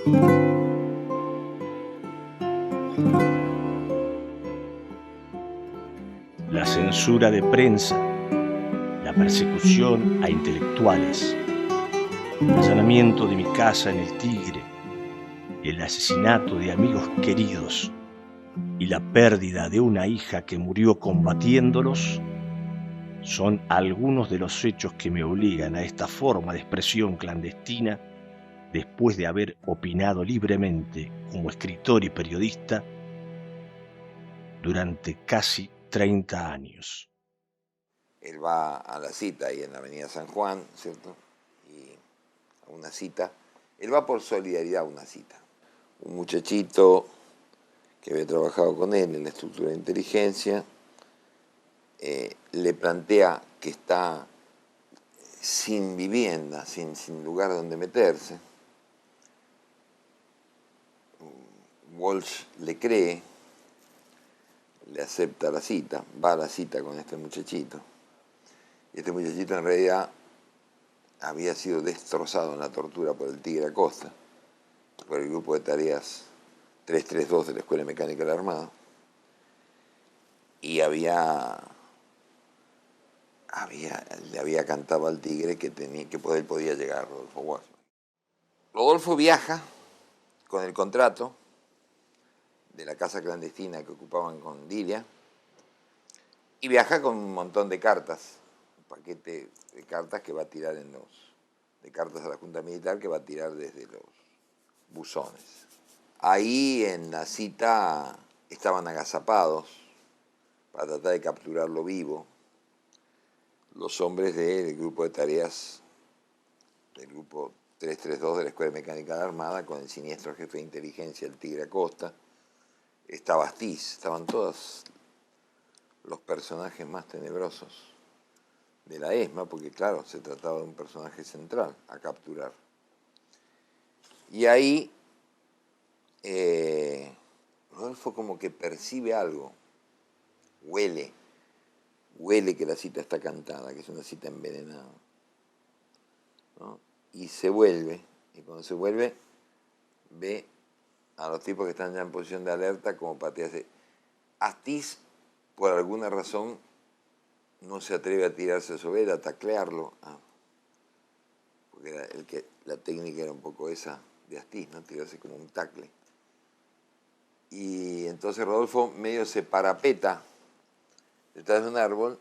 La censura de prensa, la persecución a intelectuales, el allanamiento de mi casa en el Tigre, el asesinato de amigos queridos y la pérdida de una hija que murió combatiéndolos son algunos de los hechos que me obligan a esta forma de expresión clandestina después de haber opinado libremente como escritor y periodista durante casi 30 años. Él va a la cita ahí en la avenida San Juan, ¿cierto? Y a una cita. Él va por solidaridad a una cita. Un muchachito que había trabajado con él en la estructura de inteligencia le plantea que está sin vivienda, sin lugar donde meterse. Walsh le cree, le acepta la cita, va a la cita con este muchachito. Y este muchachito en realidad había sido destrozado en la tortura por el Tigre Acosta, por el grupo de tareas 332 de la Escuela Mecánica de la Armada, y le había cantado al Tigre que él podía llegar a Rodolfo Walsh. Rodolfo viaja con el contrato de la casa clandestina que ocupaban con Dilia, y viaja con un montón de cartas, un paquete de cartas que va a tirar de cartas a la Junta Militar que va a tirar desde los buzones. Ahí en la cita estaban agazapados para tratar de capturarlo vivo los hombres del grupo de tareas del grupo 332 de la Escuela Mecánica de la Armada con el siniestro jefe de inteligencia, el Tigre Acosta. Estaba Astiz, estaban todos los personajes más tenebrosos de la ESMA, porque claro, se trataba de un personaje central a capturar. Y ahí Rodolfo como que percibe algo, huele que la cita está cantada, que es una cita envenenada, ¿no? Y se vuelve, y cuando se vuelve ve a los tipos que están ya en posición de alerta como patearse. Astiz, por alguna razón, no se atreve a tirarse sobre él, a taclearlo, porque la técnica era un poco esa de Astiz, ¿no? Tirarse como un tacle. Y entonces Rodolfo medio se parapeta detrás de un árbol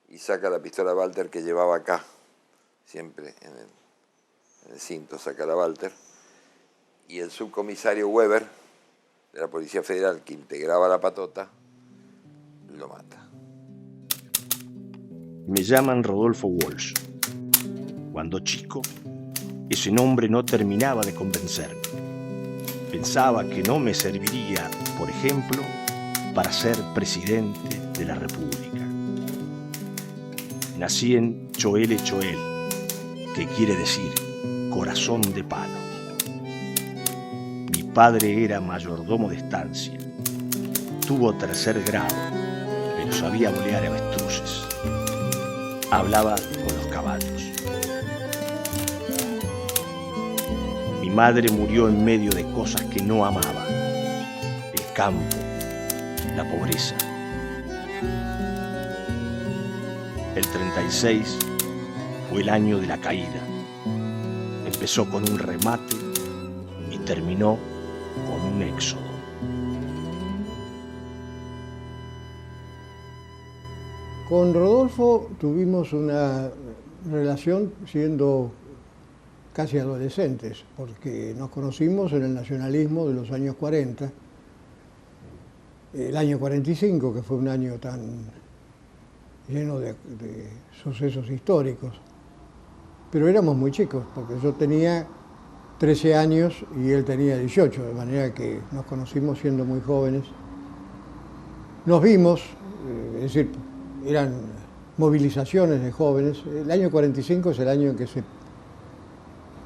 y saca la pistola Walter que llevaba acá, siempre en el cinto, saca la Walter. Y el subcomisario Weber, de la Policía Federal, que integraba la patota, lo mata. Me llaman Rodolfo Walsh. Cuando chico, ese nombre no terminaba de convencerme. Pensaba que no me serviría, por ejemplo, para ser presidente de la República. Nací en Choel, que quiere decir corazón de palo. Mi padre era mayordomo de estancia. Tuvo 3er grado, pero sabía bolear avestruces. Hablaba con los caballos. Mi madre murió en medio de cosas que no amaba: el campo, la pobreza. El 36 fue el año de la caída. Empezó con un remate y terminó con un éxodo. Con Rodolfo tuvimos una relación siendo casi adolescentes, porque nos conocimos en el nacionalismo de los años 40, el año 45, que fue un año tan lleno de sucesos históricos. Pero éramos muy chicos, porque yo tenía 13 años y él tenía 18, de manera que nos conocimos siendo muy jóvenes. Nos vimos, es decir, eran movilizaciones de jóvenes. El año 45 es el año en que se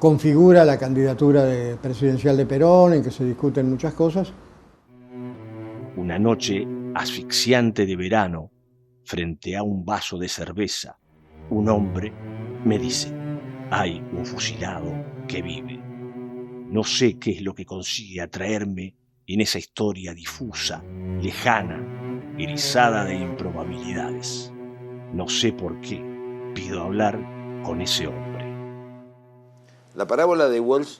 configura la candidatura presidencial de Perón, en que se discuten muchas cosas. Una noche asfixiante de verano, frente a un vaso de cerveza, un hombre me dice: hay un fusilado que vive. No sé qué es lo que consigue atraerme en esa historia difusa, lejana, erizada de improbabilidades. No sé por qué pido hablar con ese hombre. La parábola de Walsh,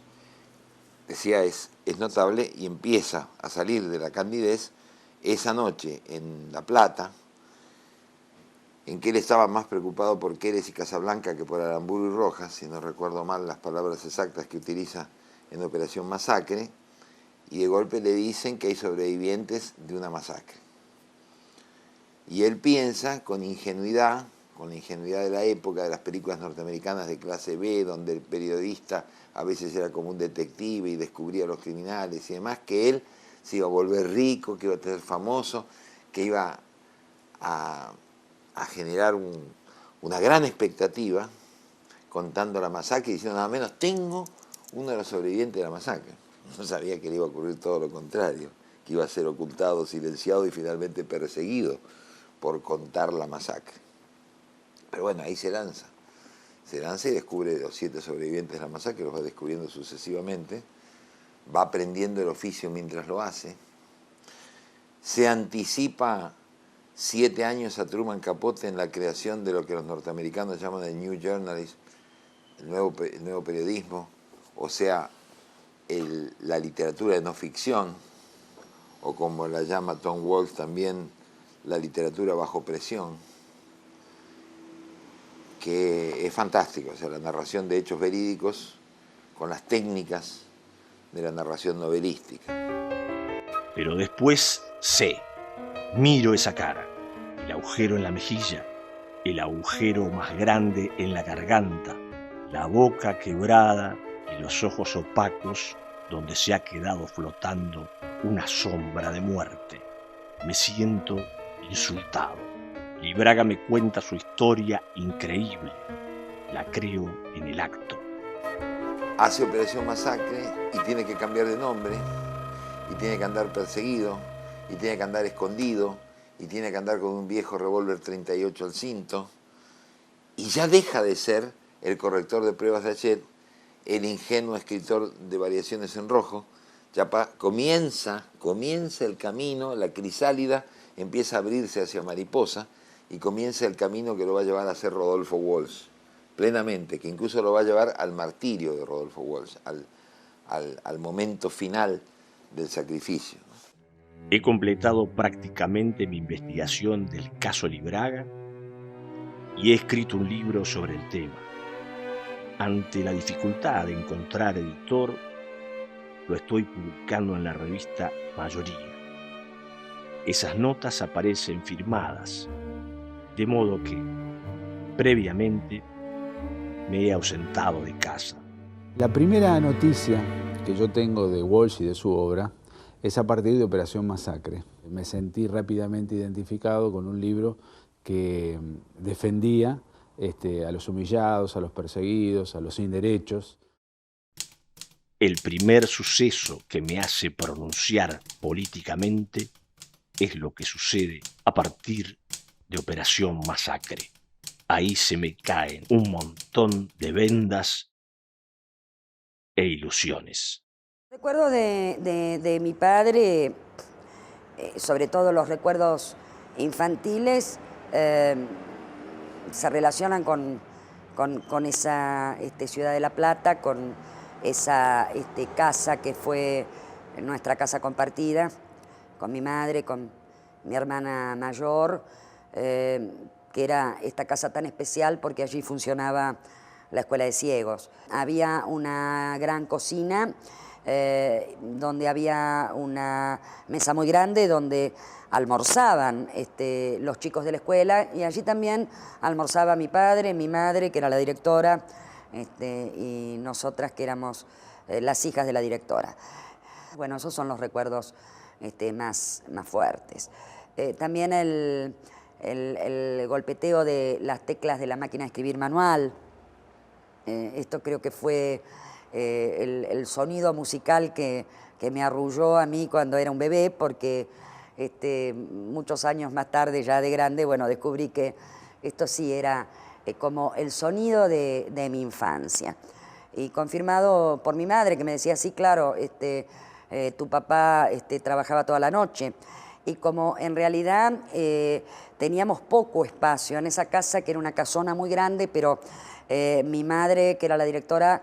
decía, es notable y empieza a salir de la candidez esa noche en La Plata, en que él estaba más preocupado por Quérez y Casablanca que por Aramburu y Rojas, si no recuerdo mal las palabras exactas que utiliza en Operación Masacre, y de golpe le dicen que hay sobrevivientes de una masacre. Y él piensa con la ingenuidad de la época, de las películas norteamericanas de clase B, donde el periodista a veces era como un detective y descubría a los criminales y demás, que él se iba a volver rico, que iba a ser famoso, que iba a generar una gran expectativa contando la masacre y diciendo nada menos, tengo uno de los sobrevivientes de la masacre. No sabía que le iba a ocurrir todo lo contrario, que iba a ser ocultado, silenciado y finalmente perseguido por contar la masacre. Pero bueno, ahí se lanza y descubre los 7 sobrevivientes de la masacre, los va descubriendo sucesivamente, va aprendiendo el oficio mientras lo hace, se anticipa 7 años a Truman Capote en la creación de lo que los norteamericanos llaman el New Journalism, el nuevo periodismo, o sea, la literatura de no ficción, o como la llama Tom Walsh también, la literatura bajo presión, que es fantástico, o sea, la narración de hechos verídicos con las técnicas de la narración novelística. Pero después sé, miro esa cara, el agujero en la mejilla, el agujero más grande en la garganta, la boca quebrada y los ojos opacos donde se ha quedado flotando una sombra de muerte. Me siento insultado. Y Braga me cuenta su historia increíble. La creo en el acto. Hace Operación Masacre y tiene que cambiar de nombre, y tiene que andar perseguido, y tiene que andar escondido, y tiene que andar con un viejo revólver 38 al cinto, y ya deja de ser el corrector de pruebas de Hachette, el ingenuo escritor de Variaciones en Rojo. Ya comienza el camino, la crisálida empieza a abrirse hacia Mariposa, y comienza el camino que lo va a llevar a ser Rodolfo Walsh, plenamente, que incluso lo va a llevar al martirio de Rodolfo Walsh, al momento final del sacrificio. He completado prácticamente mi investigación del caso Libraga y he escrito un libro sobre el tema. Ante la dificultad de encontrar editor, lo estoy publicando en la revista Mayoría. Esas notas aparecen firmadas, de modo que, previamente, me he ausentado de casa. La primera noticia que yo tengo de Walsh y de su obra es a partir de Operación Masacre. Me sentí rápidamente identificado con un libro que defendía a los humillados, a los perseguidos, a los sin derechos. El primer suceso que me hace pronunciar políticamente es lo que sucede a partir de Operación Masacre. Ahí se me caen un montón de vendas e ilusiones. Recuerdo de mi padre, sobre todo los recuerdos infantiles, se relacionan con esa ciudad de La Plata, con esa casa que fue nuestra casa compartida, con mi madre, con mi hermana mayor, que era esta casa tan especial porque allí funcionaba la escuela de ciegos. Había una gran cocina donde había una mesa muy grande donde almorzaban los chicos de la escuela, y allí también almorzaba mi padre, mi madre, que era la directora, y nosotras que éramos las hijas de la directora. Bueno, esos son los recuerdos más fuertes. También el golpeteo de las teclas de la máquina de escribir manual. Esto creo que fue el sonido musical que me arrulló a mí cuando era un bebé, porque muchos años más tarde, ya de grande, bueno, descubrí que esto sí era como el sonido de mi infancia. y confirmado por mi madre, que me decía, sí, claro, tu papá trabajaba toda la noche. Y como en realidad teníamos poco espacio en esa casa, que era una casona muy grande, pero mi madre, que era la directora,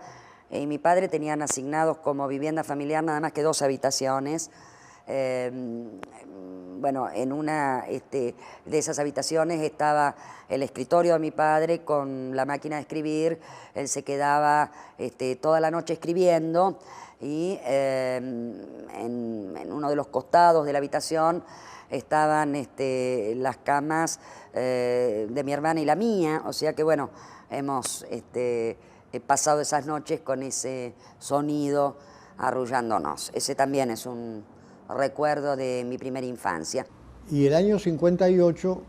y mi padre tenían asignados como vivienda familiar nada más que 2 habitaciones. Bueno, en una de esas habitaciones estaba el escritorio de mi padre con la máquina de escribir. Él se quedaba toda la noche escribiendo y en uno de los costados de la habitación estaban las camas de mi hermana y la mía, o sea que bueno, hemos pasado esas noches con ese sonido arrullándonos. Ese también es un recuerdo de mi primera infancia. Y el año 58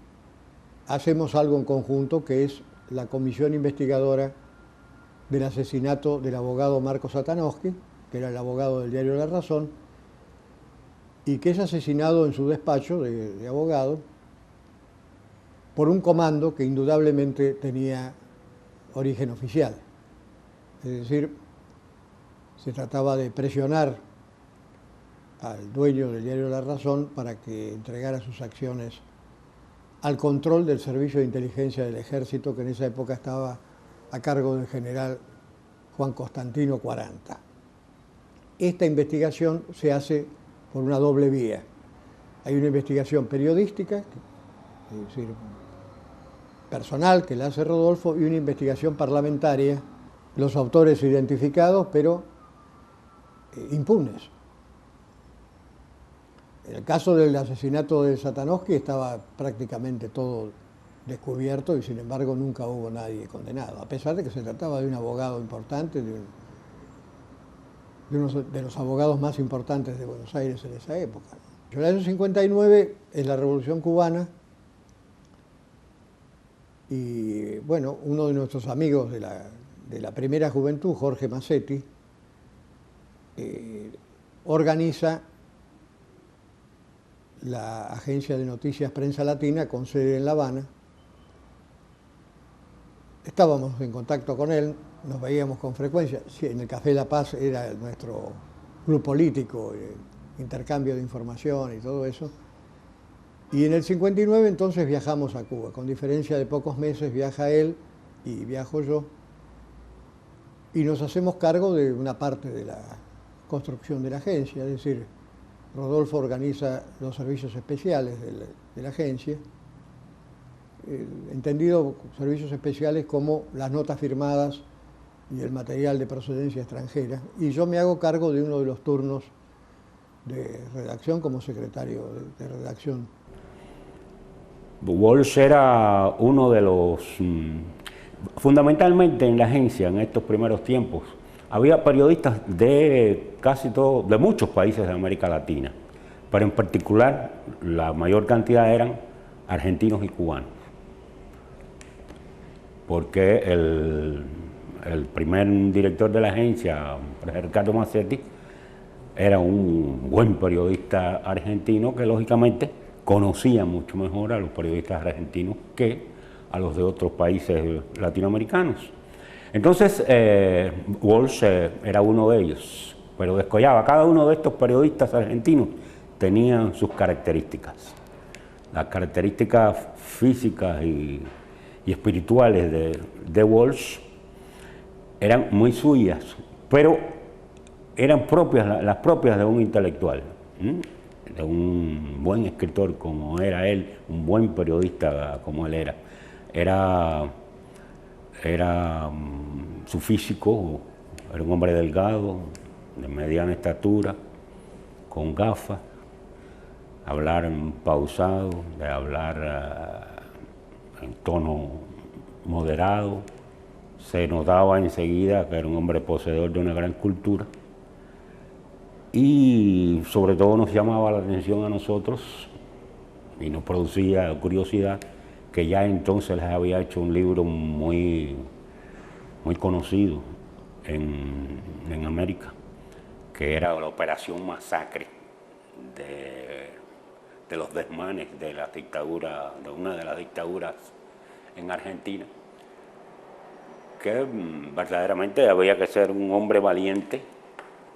hacemos algo en conjunto, que es la comisión investigadora del asesinato del abogado Marco Satanowski, que era el abogado del diario La Razón, y que es asesinado en su despacho de abogado por un comando que indudablemente tenía origen oficial. Es decir, se trataba de presionar al dueño del diario La Razón para que entregara sus acciones al control del Servicio de Inteligencia del Ejército, que en esa época estaba a cargo del general Juan Constantino Quaranta. Esta investigación se hace por una doble vía. Hay una investigación periodística, es decir, personal, que la hace Rodolfo, y una investigación parlamentaria, los autores identificados, pero impunes. En el caso del asesinato de Satanowski estaba prácticamente todo descubierto y sin embargo nunca hubo nadie condenado, a pesar de que se trataba de un abogado importante, de uno de los abogados más importantes de Buenos Aires en esa época. El año 59 es la Revolución Cubana y bueno, uno de nuestros amigos de la primera juventud, Jorge Massetti, organiza la agencia de noticias Prensa Latina con sede en La Habana. Estábamos en contacto con él, nos veíamos con frecuencia. Sí, en el Café La Paz era nuestro club político, intercambio de información y todo eso. Y en el 59 entonces viajamos a Cuba. Con diferencia de pocos meses viaja él y viajo yo. Y nos hacemos cargo de una parte de la construcción de la agencia, es decir, Rodolfo organiza los servicios especiales de la agencia, entendido servicios especiales como las notas firmadas y el material de procedencia extranjera, y yo me hago cargo de uno de los turnos de redacción como secretario de redacción. Walsh era uno de los, fundamentalmente en la agencia en estos primeros tiempos, había periodistas de casi todos, de muchos países de América Latina, pero en particular la mayor cantidad eran argentinos y cubanos, porque el primer director de la agencia, Ricardo Massetti, era un buen periodista argentino que lógicamente conocía mucho mejor a los periodistas argentinos que a los de otros países latinoamericanos. Entonces, Walsh era uno de ellos, pero descollaba. Cada uno de estos periodistas argentinos tenían sus características. Las características físicas y espirituales de Walsh eran muy suyas, pero eran las propias de un intelectual, de un buen escritor como era él, un buen periodista como él era. Era su físico, era un hombre delgado, de mediana estatura, con gafas, hablar pausado, de hablar en tono moderado. Se notaba enseguida que era un hombre poseedor de una gran cultura y sobre todo nos llamaba la atención a nosotros y nos producía curiosidad que ya entonces les había hecho un libro muy conocido en América, que era la Operación Masacre de los desmanes de la dictadura, de una de las dictaduras en Argentina, que verdaderamente había que ser un hombre valiente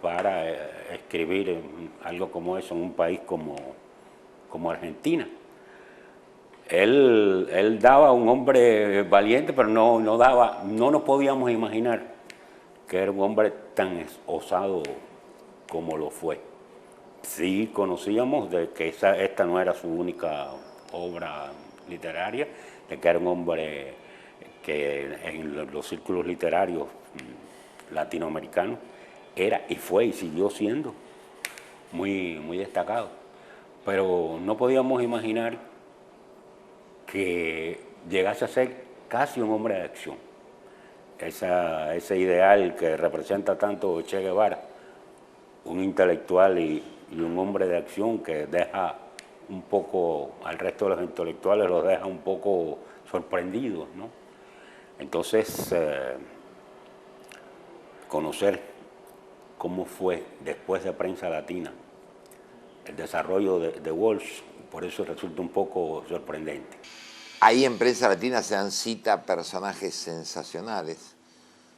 para escribir algo como eso en un país como Argentina. Él daba un hombre valiente, pero no nos podíamos imaginar que era un hombre tan osado como lo fue. Sí conocíamos de que esta no era su única obra literaria, de que era un hombre que en los círculos literarios latinoamericanos era y fue y siguió siendo muy, muy destacado. Pero no podíamos imaginar que llegase a ser casi un hombre de acción. Ese ideal que representa tanto Che Guevara, un intelectual y un hombre de acción que deja un poco al resto de los intelectuales, los deja un poco sorprendidos, ¿no? Entonces, conocer cómo fue después de Prensa Latina el desarrollo de Walsh, por eso resulta un poco sorprendente. Ahí en Prensa Latina se dan cita personajes sensacionales,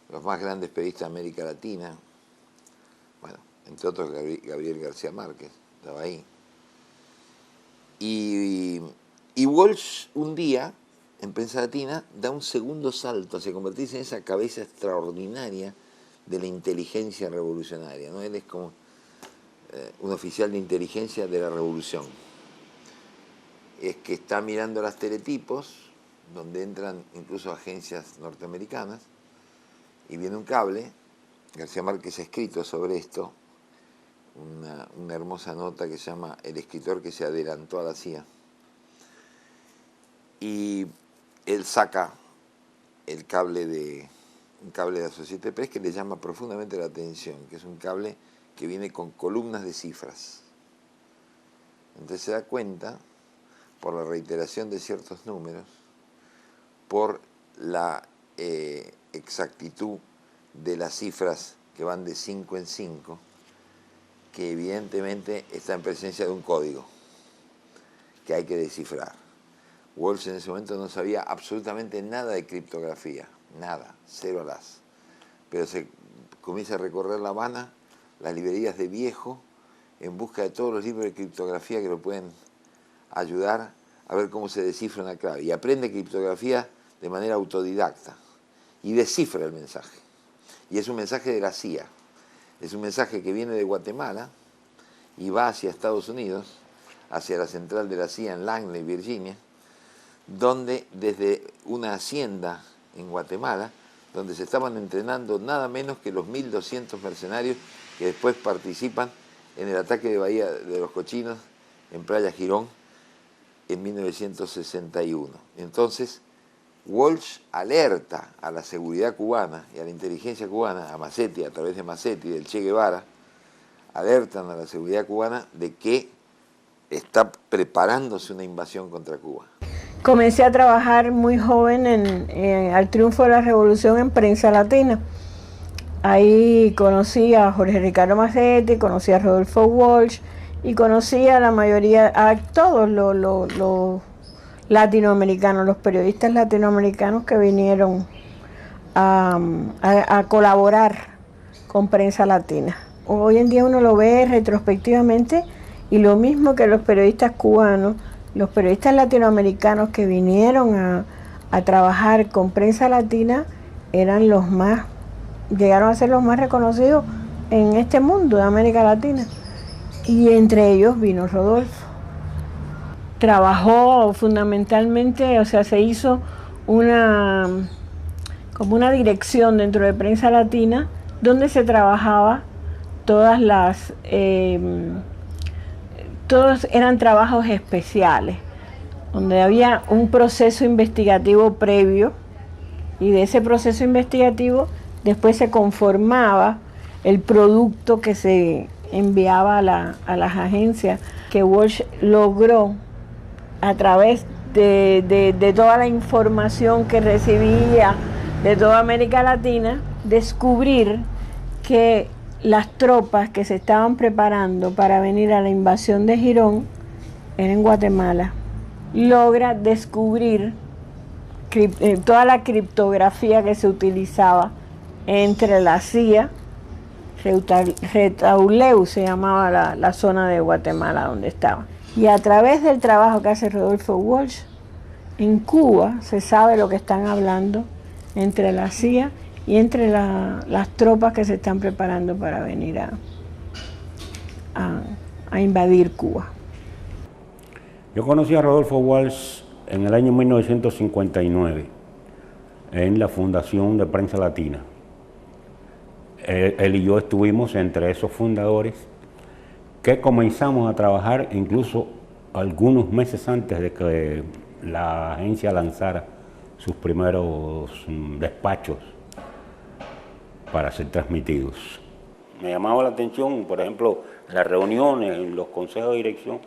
los más grandes periodistas de América Latina, bueno, entre otros Gabriel García Márquez, estaba ahí. Y Walsh un día, en Prensa Latina, da un segundo salto hacia convertirse en esa cabeza extraordinaria de la inteligencia revolucionaria, ¿no? Él es como un oficial de inteligencia de la revolución. Es que está mirando los teletipos, donde entran incluso agencias norteamericanas, y viene un cable. García Márquez ha escrito sobre esto una hermosa nota que se llama El escritor que se adelantó a la CIA. Y él saca un cable de Associated Press que le llama profundamente la atención, que es un cable que viene con columnas de cifras. Entonces se da cuenta, por la reiteración de ciertos números, por la exactitud de las cifras que van de 5 en 5, que evidentemente está en presencia de un código que hay que descifrar. Walsh en ese momento no sabía absolutamente nada de criptografía, nada, cero alás. Pero se comienza a recorrer La Habana, las librerías de viejo, en busca de todos los libros de criptografía que lo pueden ayudar a ver cómo se descifra una clave. Y aprende criptografía de manera autodidacta y descifra el mensaje. Y es un mensaje de la CIA. Es un mensaje que viene de Guatemala y va hacia Estados Unidos, hacia la central de la CIA en Langley, Virginia, donde desde una hacienda en Guatemala, donde se estaban entrenando nada menos que los 1.200 mercenarios que después participan en el ataque de Bahía de los Cochinos en Playa Girón en 1961. Entonces, Walsh alerta a la seguridad cubana y a la inteligencia cubana, a Massetti, a través de Massetti, del Che Guevara, alertan a la seguridad cubana de que está preparándose una invasión contra Cuba. Comencé a trabajar muy joven al triunfo de la revolución en Prensa Latina. Ahí conocí a Jorge Ricardo Massetti, conocí a Rodolfo Walsh y conocí a la mayoría, a todos los latinoamericanos, los periodistas latinoamericanos que vinieron a colaborar con Prensa Latina. Hoy en día uno lo ve retrospectivamente y lo mismo que los periodistas cubanos, los periodistas latinoamericanos que vinieron a trabajar con Prensa Latina llegaron a ser los más reconocidos en este mundo de América Latina. Y entre ellos vino Rodolfo. Trabajó fundamentalmente, o sea, se hizo como una dirección dentro de Prensa Latina donde se trabajaba todos eran trabajos especiales, donde había un proceso investigativo previo y de ese proceso investigativo después se conformaba el producto que se enviaba a las agencias, que Walsh logró a través de toda la información que recibía de toda América Latina, descubrir que las tropas que se estaban preparando para venir a la invasión de Girón eran en Guatemala. Logra descubrir toda la criptografía que se utilizaba entre la CIA, Retauleu se llamaba la zona de Guatemala donde estaba. Y a través del trabajo que hace Rodolfo Walsh, en Cuba se sabe lo que están hablando entre la CIA y entre las tropas que se están preparando para venir a invadir Cuba. Yo conocí a Rodolfo Walsh en el año 1959 en la Fundación de Prensa Latina. Él y yo estuvimos entre esos fundadores que comenzamos a trabajar incluso algunos meses antes de que la agencia lanzara sus primeros despachos para ser transmitidos. Me llamaba la atención, por ejemplo, las reuniones, los consejos de dirección,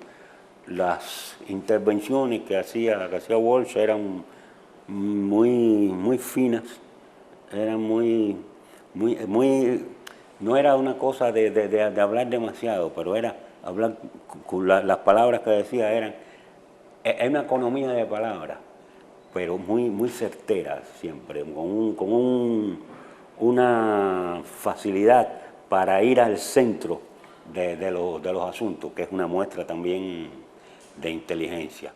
las intervenciones que hacía Walsh eran muy finas, eran no era una cosa de hablar demasiado, pero era hablar, las palabras que decía eran una economía de palabras, pero muy certeras siempre, con una facilidad para ir al centro de los asuntos, que es una muestra también de inteligencia.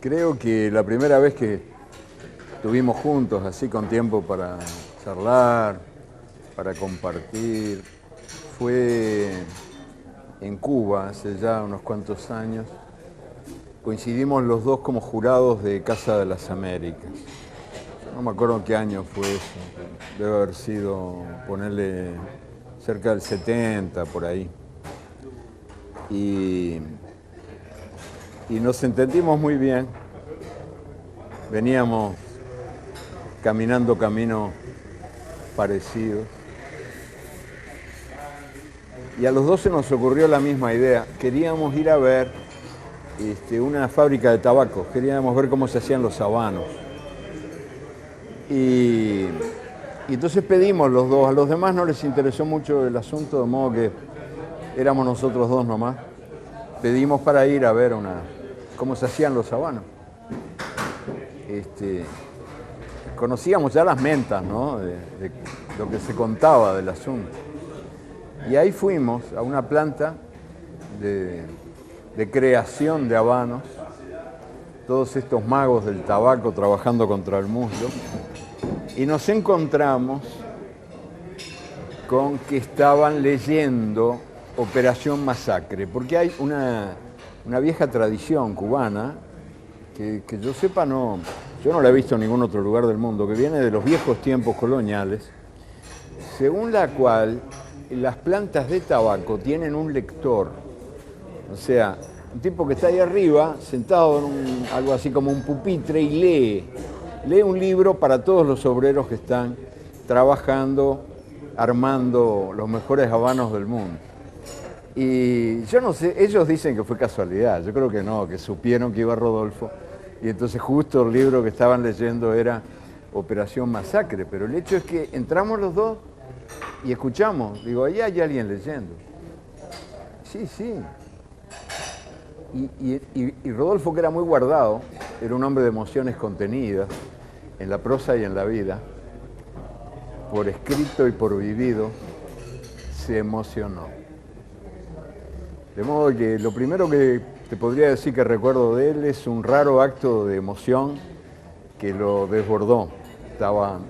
Creo que la primera vez que estuvimos juntos, así con tiempo para charlar, para compartir, fue en Cuba, hace ya unos cuantos años. Coincidimos los dos como jurados de Casa de las Américas. No me acuerdo qué año fue eso, debe haber sido, ponerle, cerca del 70, por ahí. Y nos entendimos muy bien. Veníamos caminando caminos parecidos. Y a los dos se nos ocurrió la misma idea. Queríamos ir a ver una fábrica de tabaco. Queríamos ver cómo se hacían los habanos. Y entonces pedimos los dos. A los demás no les interesó mucho el asunto, de modo que éramos nosotros dos nomás. Pedimos para ir a ver cómo se hacían los habanos. Conocíamos ya las mentas, ¿no? de lo que se contaba del asunto. Y ahí fuimos a una planta de creación de habanos, todos estos magos del tabaco trabajando contra el muslo, y nos encontramos con que estaban leyendo Operación Masacre, porque hay una vieja tradición cubana que yo sepa yo no la he visto en ningún otro lugar del mundo, que viene de los viejos tiempos coloniales, según la cual las plantas de tabaco tienen un lector, o sea, un tipo que está ahí arriba, sentado en algo así como un pupitre, y lee un libro para todos los obreros que están trabajando, armando los mejores habanos del mundo. Y yo no sé, ellos dicen que fue casualidad, yo creo que no, que supieron que iba Rodolfo, y entonces justo el libro que estaban leyendo era Operación Masacre, pero el hecho es que entramos los dos y escuchamos, digo, ahí hay alguien leyendo. Sí. Y Rodolfo, que era muy guardado, era un hombre de emociones contenidas en la prosa y en la vida, por escrito y por vivido, se emocionó. De modo que lo primero que te podría decir que recuerdo de él es un raro acto de emoción que lo desbordó. Estaba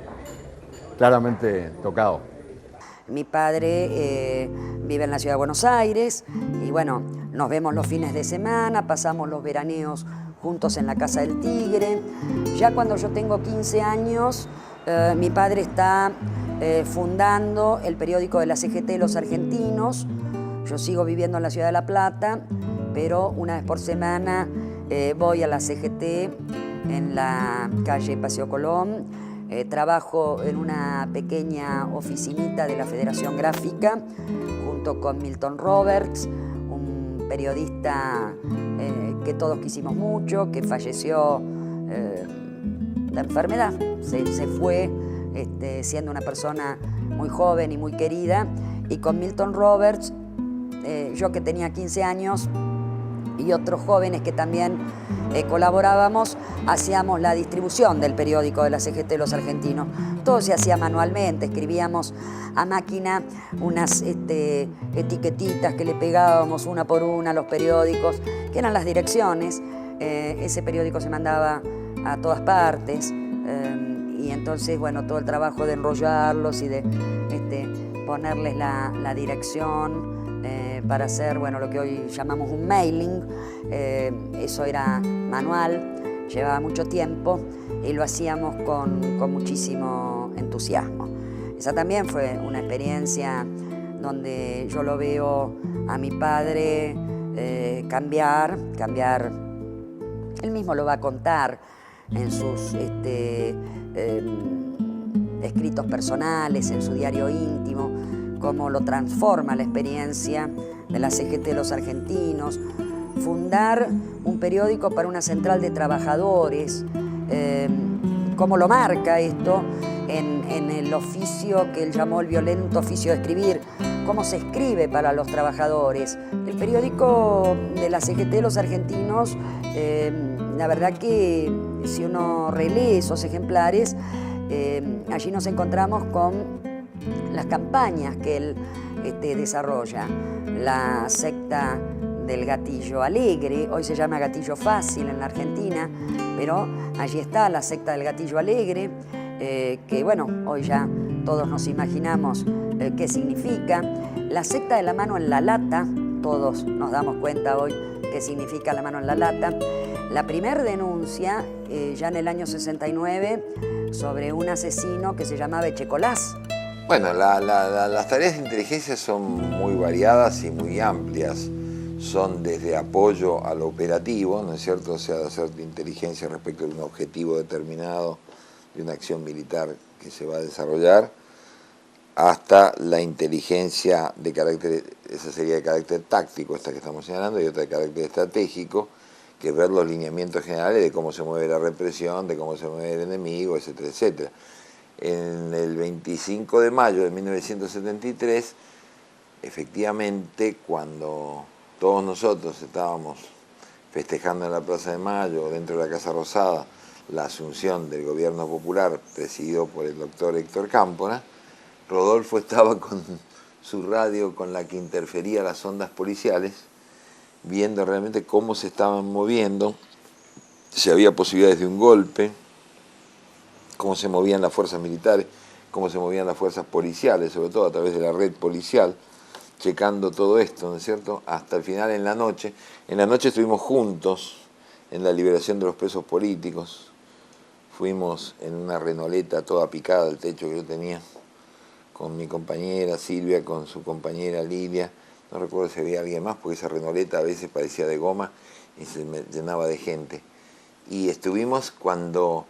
claramente tocado. Mi padre vive en la ciudad de Buenos Aires y bueno, nos vemos los fines de semana, pasamos los veraneos juntos en la Casa del Tigre. Ya cuando yo tengo 15 años, mi padre está fundando el periódico de la CGT de los argentinos, Yo sigo viviendo en la ciudad de La Plata, pero una vez por semana voy a la CGT en la calle Paseo Colón. Trabajo en una pequeña oficinita de la Federación Gráfica junto con Milton Roberts, un periodista que todos quisimos mucho, que falleció de enfermedad. Se fue siendo una persona muy joven y muy querida. Y con Milton Roberts, yo que tenía 15 años y otros jóvenes que también colaborábamos, hacíamos la distribución del periódico de la CGT de los Argentinos. Todo se hacía manualmente, escribíamos a máquina unas etiquetitas que le pegábamos una por una a los periódicos, que eran las direcciones. Ese periódico se mandaba a todas partes y entonces, bueno, todo el trabajo de enrollarlos y de ponerles la dirección para hacer, bueno, lo que hoy llamamos un mailing. Eso era manual, llevaba mucho tiempo y lo hacíamos con muchísimo entusiasmo. Esa también fue una experiencia donde yo lo veo a mi padre cambiar. Él mismo lo va a contar en sus escritos personales, en su diario íntimo, cómo lo transforma la experiencia de la CGT de los Argentinos, fundar un periódico para una central de trabajadores, cómo lo marca esto en el oficio que él llamó el violento oficio de escribir, cómo se escribe para los trabajadores. El periódico de la CGT de los Argentinos, la verdad que si uno relee esos ejemplares, allí nos encontramos con las campañas que él desarrolla. La secta del gatillo alegre, hoy se llama gatillo fácil en la Argentina, pero allí está la secta del gatillo alegre, que bueno, hoy ya todos nos imaginamos qué significa. La secta de la mano en la lata, todos nos damos cuenta hoy qué significa la mano en la lata. La primera denuncia, ya en el año 69, sobre un asesino que se llamaba Echecolás. Bueno, las tareas de inteligencia son muy variadas y muy amplias. Son desde apoyo al operativo, ¿no es cierto? O sea, de hacer inteligencia respecto de un objetivo determinado, de una acción militar que se va a desarrollar, hasta la inteligencia de carácter, esa sería de carácter táctico, esta que estamos señalando, y otra de carácter estratégico, que es ver los lineamientos generales de cómo se mueve la represión, de cómo se mueve el enemigo, etcétera, etcétera. En el 25 de mayo de 1973, efectivamente, cuando todos nosotros estábamos festejando en la Plaza de Mayo, dentro de la Casa Rosada, la asunción del gobierno popular presidido por el doctor Héctor Cámpora, Rodolfo estaba con su radio con la que interfería las ondas policiales, viendo realmente cómo se estaban moviendo, si había posibilidades de un golpe, cómo se movían las fuerzas militares, cómo se movían las fuerzas policiales, sobre todo a través de la red policial, checando todo esto, ¿no es cierto?, hasta el final en la noche. En la noche estuvimos juntos en la liberación de los presos políticos, fuimos en una renoleta toda picada al techo que yo tenía, con mi compañera Silvia, con su compañera Lilia, no recuerdo si había alguien más, porque esa renoleta a veces parecía de goma y se llenaba de gente. Y estuvimos cuando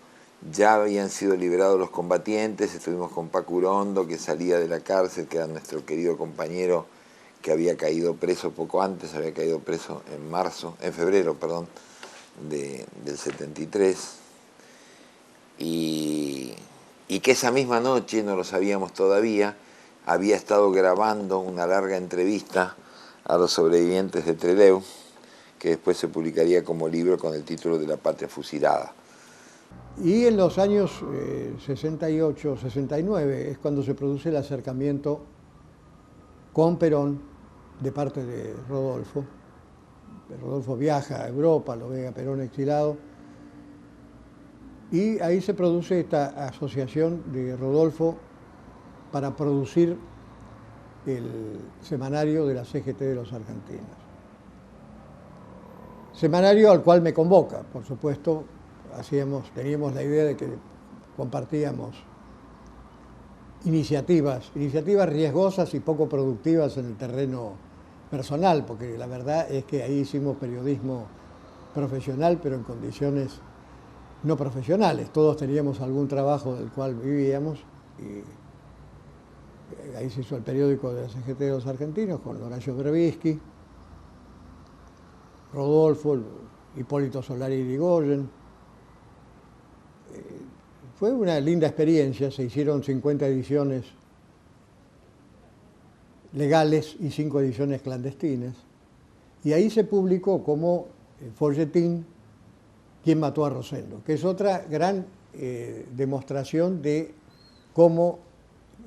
ya habían sido liberados los combatientes, estuvimos con Paco Urondo, que salía de la cárcel, que era nuestro querido compañero que había caído preso poco antes, había caído preso en febrero, del 73, y que esa misma noche, no lo sabíamos todavía, había estado grabando una larga entrevista a los sobrevivientes de Trelew, que después se publicaría como libro con el título de La Patria Fusilada. Y en los años 68, 69 es cuando se produce el acercamiento con Perón de parte de Rodolfo. Rodolfo viaja a Europa, lo ve a Perón exilado, y ahí se produce esta asociación de Rodolfo para producir el semanario de la CGT de los Argentinos. Semanario al cual me convoca, por supuesto. Teníamos la idea de que compartíamos iniciativas riesgosas y poco productivas en el terreno personal, porque la verdad es que ahí hicimos periodismo profesional, pero en condiciones no profesionales. Todos teníamos algún trabajo del cual vivíamos y ahí se hizo el periódico de la CGT de los argentinos con Horacio Brevisky, Rodolfo, Hipólito Solari Irigoyen. Fue una linda experiencia, se hicieron 50 ediciones legales y 5 ediciones clandestinas, y ahí se publicó como folletín ¿Quién mató a Rosendo?, que es otra gran demostración de cómo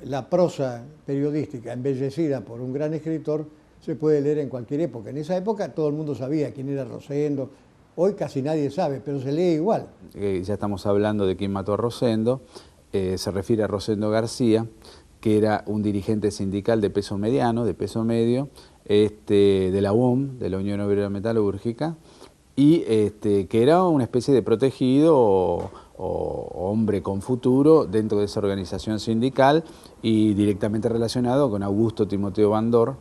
la prosa periodística embellecida por un gran escritor se puede leer en cualquier época. En esa época todo el mundo sabía quién era Rosendo, hoy casi nadie sabe, pero se lee igual. Ya estamos hablando de quién mató a Rosendo, se refiere a Rosendo García, que era un dirigente sindical de peso mediano, de peso medio, de la UOM, de la Unión Obrera Metalúrgica, y que era una especie de protegido o hombre con futuro dentro de esa organización sindical y directamente relacionado con Augusto Timoteo Bandor,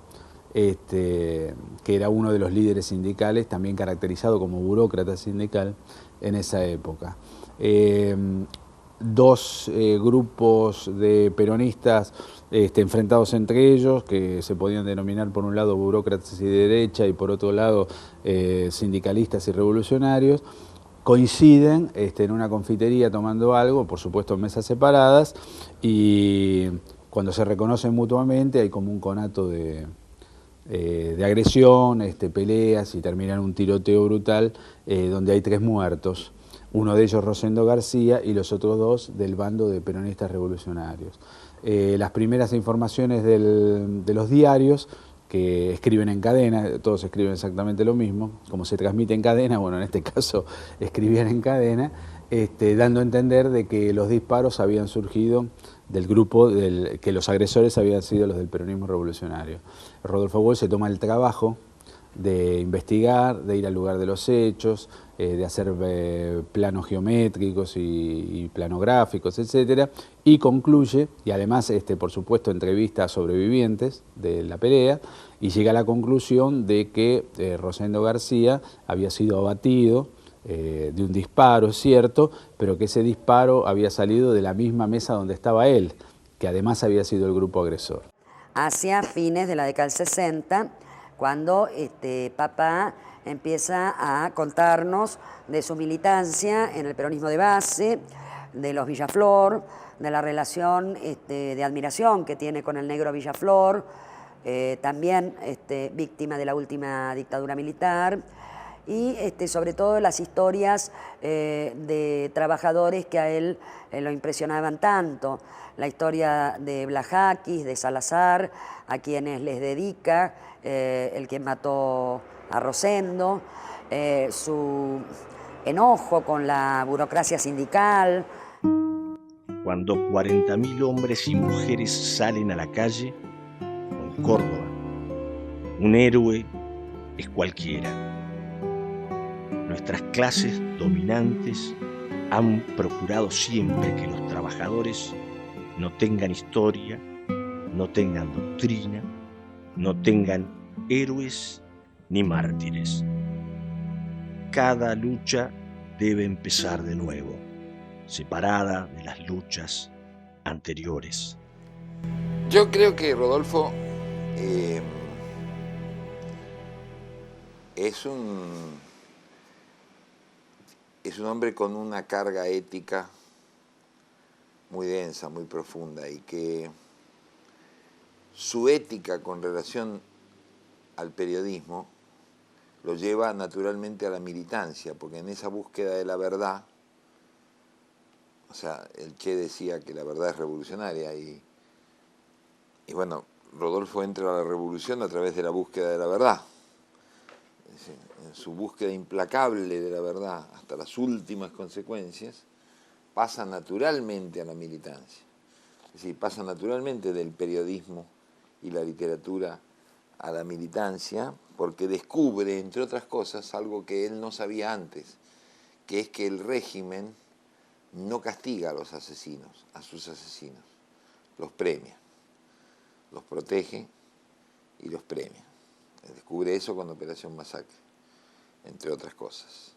que era uno de los líderes sindicales, también caracterizado como burócrata sindical en esa época. Dos grupos de peronistas enfrentados entre ellos, que se podían denominar por un lado burócratas y de derecha y por otro lado sindicalistas y revolucionarios, coinciden en una confitería tomando algo, por supuesto en mesas separadas, y cuando se reconocen mutuamente hay como un conato de agresión, peleas, y termina en un tiroteo brutal donde hay 3 muertos. Uno de ellos Rosendo García y los otros 2 del bando de peronistas revolucionarios. Las primeras informaciones de los diarios, que escriben en cadena, todos escriben exactamente lo mismo, como se transmite en cadena, bueno, en este caso escribían en cadena, dando a entender de que los disparos habían surgido del grupo, que los agresores habían sido los del peronismo revolucionario. Rodolfo Walsh se toma el trabajo de investigar, de ir al lugar de los hechos, de hacer planos geométricos y planográficos, etcétera, y concluye, y además, por supuesto, entrevista a sobrevivientes de la pelea, y llega a la conclusión de que Rosendo García había sido abatido de un disparo, es cierto, pero que ese disparo había salido de la misma mesa donde estaba él, que además había sido el grupo agresor. Hacia fines de la década del 60, cuando papá empieza a contarnos de su militancia en el peronismo de base, de los Villaflor, de la relación de admiración que tiene con el negro Villaflor, también víctima de la última dictadura militar, y sobre todo las historias de trabajadores que a él lo impresionaban tanto. La historia de Blajakis, de Salazar, a quienes les dedica el que mató a Rosendo, su enojo con la burocracia sindical. Cuando 40.000 hombres y mujeres salen a la calle, en Córdoba, un héroe es cualquiera. Nuestras clases dominantes han procurado siempre que los trabajadores no tengan historia, no tengan doctrina, no tengan héroes ni mártires. Cada lucha debe empezar de nuevo, separada de las luchas anteriores. Yo creo que Rodolfo es un hombre con una carga ética muy densa, muy profunda, y que su ética con relación al periodismo lo lleva naturalmente a la militancia, porque en esa búsqueda de la verdad, o sea, el Che decía que la verdad es revolucionaria, y bueno, Rodolfo entra a la revolución a través de la búsqueda de la verdad. En su búsqueda implacable de la verdad hasta las últimas consecuencias, pasa naturalmente a la militancia. Es decir, pasa naturalmente del periodismo y la literatura a la militancia, porque descubre, entre otras cosas, algo que él no sabía antes, que es que el régimen no castiga a los asesinos, a sus asesinos, los premia, los protege y los premia. Descubre eso con Operación Masacre, entre otras cosas.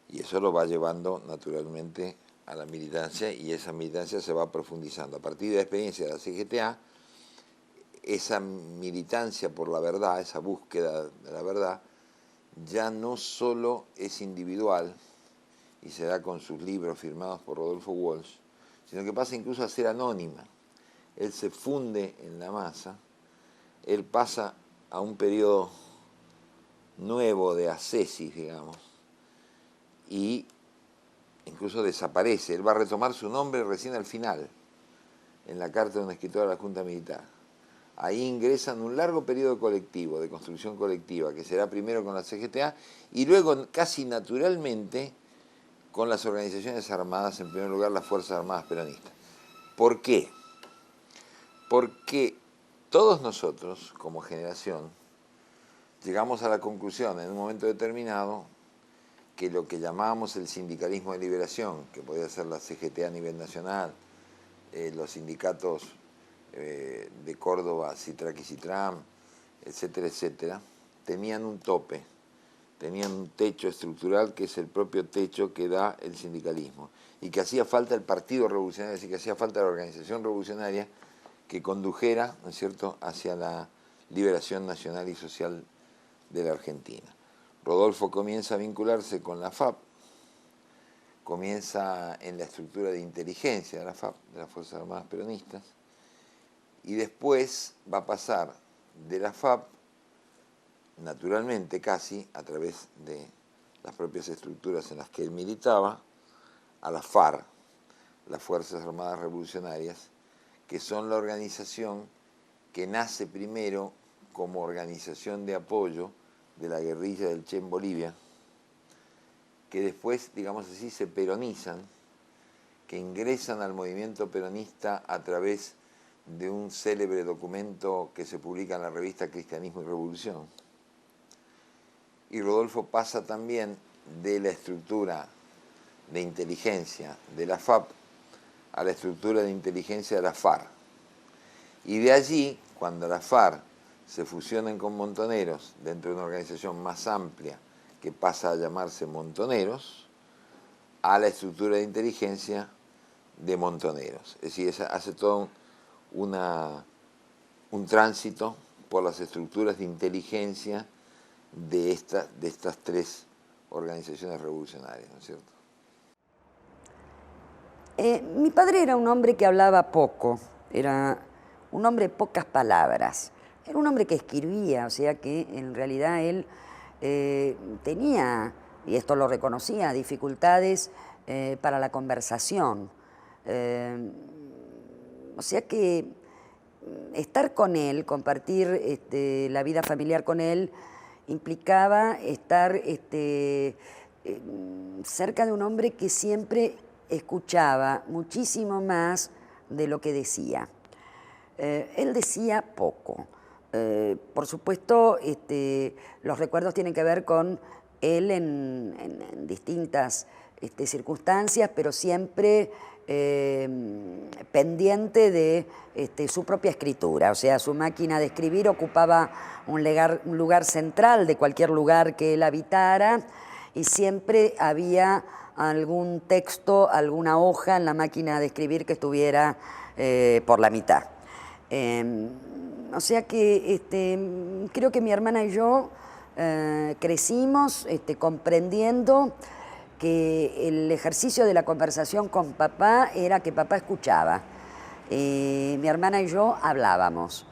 Y eso lo va llevando naturalmente a la militancia, y esa militancia se va profundizando. A partir de la experiencia de la CGTA, esa militancia por la verdad, esa búsqueda de la verdad, ya no solo es individual y se da con sus libros firmados por Rodolfo Walsh, sino que pasa incluso a ser anónima. Él se funde en la masa, él pasa a un periodo nuevo de ascesis, digamos, y incluso desaparece. Él va a retomar su nombre recién al final, en la carta de un escritor a la Junta Militar. Ahí ingresan un largo periodo colectivo, de construcción colectiva, que será primero con la CGTA y luego, casi naturalmente, con las organizaciones armadas, en primer lugar las Fuerzas Armadas Peronistas. ¿Por qué? Porque todos nosotros, como generación, llegamos a la conclusión en un momento determinado que lo que llamábamos el sindicalismo de liberación, que podía ser la CGT a nivel nacional, los sindicatos de Córdoba, Citrac y Citram, etcétera, etcétera, tenían un tope, tenían un techo estructural que es el propio techo que da el sindicalismo, y que hacía falta el Partido Revolucionario, así que hacía falta la organización revolucionaria que condujera, ¿no es cierto?, hacia la liberación nacional y social de la Argentina. Rodolfo comienza a vincularse con la FAP, comienza en la estructura de inteligencia de la FAP, de las Fuerzas Armadas Peronistas, y después va a pasar de la FAP, naturalmente casi, a través de las propias estructuras en las que él militaba, a la FARC, las Fuerzas Armadas Revolucionarias, que son la organización que nace primero como organización de apoyo de la guerrilla del Che en Bolivia, que después, digamos así, se peronizan, que ingresan al movimiento peronista a través de un célebre documento que se publica en la revista Cristianismo y Revolución. Y Rodolfo pasa también de la estructura de inteligencia de la FAP a la estructura de inteligencia de la FARC. Y de allí, cuando la FARC se fusionan con Montoneros dentro de una organización más amplia que pasa a llamarse Montoneros, a la estructura de inteligencia de Montoneros. Es decir, hace todo un tránsito por las estructuras de inteligencia de estas tres organizaciones revolucionarias, ¿no es cierto? Mi padre era un hombre que hablaba poco, era un hombre de pocas palabras, era un hombre que escribía, o sea que en realidad él tenía, y esto lo reconocía, dificultades para la conversación. O sea que estar con él, compartir la vida familiar con él, implicaba estar cerca de un hombre que siempre escuchaba muchísimo más de lo que decía. Él decía poco. Por supuesto, los recuerdos tienen que ver con él en distintas circunstancias, pero siempre pendiente de su propia escritura. O sea, su máquina de escribir ocupaba un lugar central de cualquier lugar que él habitara, y siempre había algún texto, alguna hoja en la máquina de escribir que estuviera por la mitad. O sea que creo que mi hermana y yo crecimos comprendiendo que el ejercicio de la conversación con papá era que papá escuchaba. Mi hermana y yo hablábamos.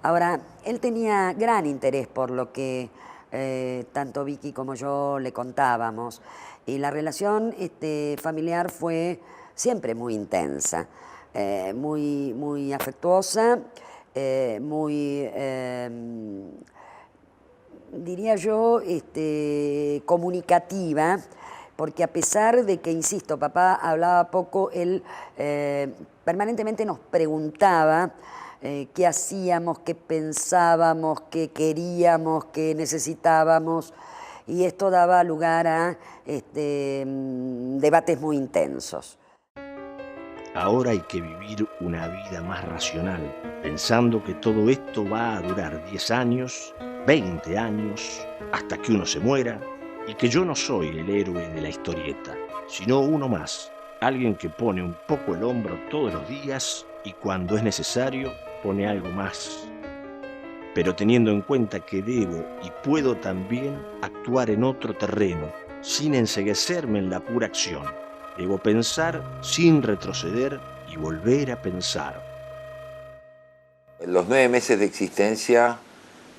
Ahora, él tenía gran interés por lo que tanto Vicky como yo le contábamos, y la relación familiar fue siempre muy intensa, muy afectuosa, muy, diría yo, comunicativa, porque a pesar de que, insisto, papá hablaba poco, él permanentemente nos preguntaba qué hacíamos, qué pensábamos, qué queríamos, qué necesitábamos, y esto daba lugar a debates muy intensos. Ahora hay que vivir una vida más racional, pensando que todo esto va a durar 10 años 20 años, hasta que uno se muera, y que yo no soy el héroe de la historieta, sino uno más, alguien que pone un poco el hombro todos los días y cuando es necesario pone algo más. Pero teniendo en cuenta que debo y puedo también actuar en otro terreno, sin enceguecerme en la pura acción. Debo pensar sin retroceder y volver a pensar. En los 9 meses de existencia,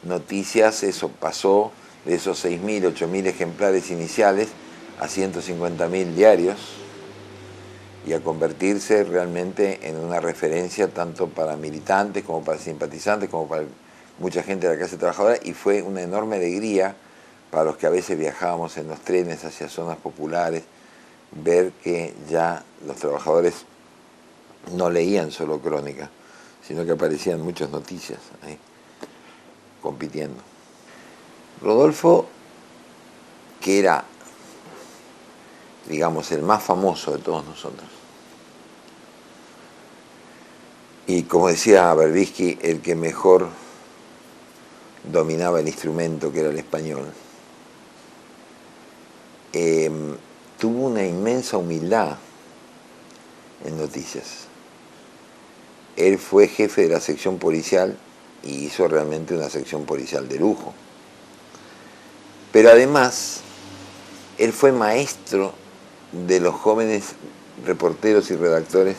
Noticias, eso pasó de esos 6.000, 8.000 ejemplares iniciales a 150.000 diarios y a convertirse realmente en una referencia tanto para militantes como para simpatizantes, como para mucha gente de la clase trabajadora, y fue una enorme alegría para los que a veces viajábamos en los trenes hacia zonas populares, ver que ya los trabajadores no leían solo crónica, sino que aparecían muchas noticias ahí, compitiendo. Rodolfo, que era, digamos, el más famoso de todos nosotros, y como decía Berbisky, el que mejor dominaba el instrumento, que era el español, tuvo una inmensa humildad en Noticias. Él fue jefe de la sección policial y hizo realmente una sección policial de lujo. Pero además, él fue maestro de los jóvenes reporteros y redactores